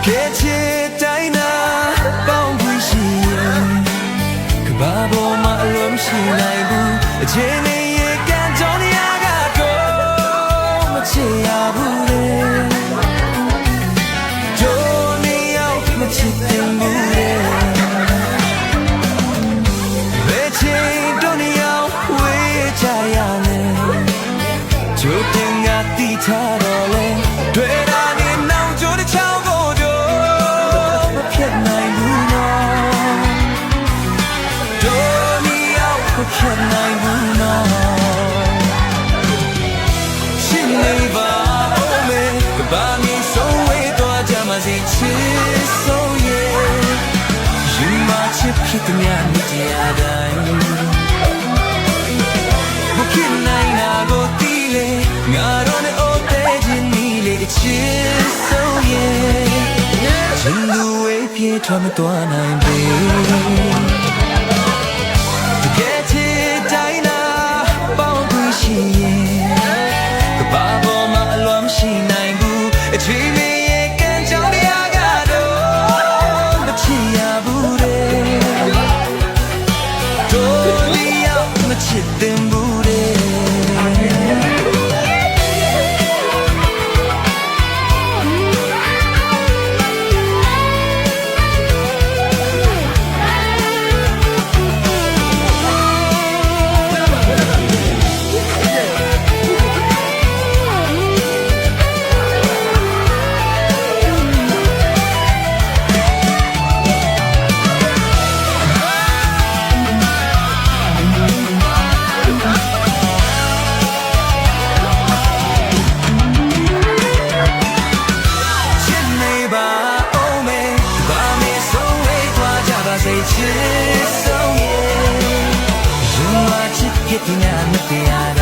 ခဲ့ချစ်တိုင်းနာပေါင်းခွင့်ရှိရင်ကဘာပေါ်မှာအလုံးရှိနိုင်ဘူးအချင်းနဲ့ရေကန်ကြောင်းရကတော့မချစ်ရဘူးလေတို့နေရောက်မချစ်တင်ဘူးလေဘယ်ချိန်တို့နေရောက်ဝေးကြရလဲကျိုးတင်ကတိထားတော့လေတွေ့တာနေနောက်ကျိုးတစ်ချောင်းကိုတို့မဖြစ်နိုင်ဘူးနော်တို့နေရောက်မဖြစ်နိုင်ဘူးနော်ရှင်းနေပါဦးမေကဘာမီဆုံးဝေးသွားကြမှာစီချစ်ဆုံးရဲ့ယူမချစ်ဖြစ်တဲ့များနေကြတိုင်းမဖြစ်နိုင်တာကိုတီးလေငါတို့နဲ့အိုးတဲ့ခြင်းနီးလေချစ်ဆုံးရဲ့ချင်းလူဝေးပြေးထွက်မသွားနိုင်ပေတကယ်ချစ်တိုင်းနာပေါင်းခွင့်ရှိရင်ကဘာပေါ်မှာအလွန်မရှိနိုင်ဘူးအချွေးမေရဲ့ကံကြောင့်တရားကတော့မချစ်ရဘူးလေတို့လျောက်မချစ်တင်ဘူးလေချစ်ဆုံးရဲ့ယူမချစ်ဖြစ်တဲ့များမတရား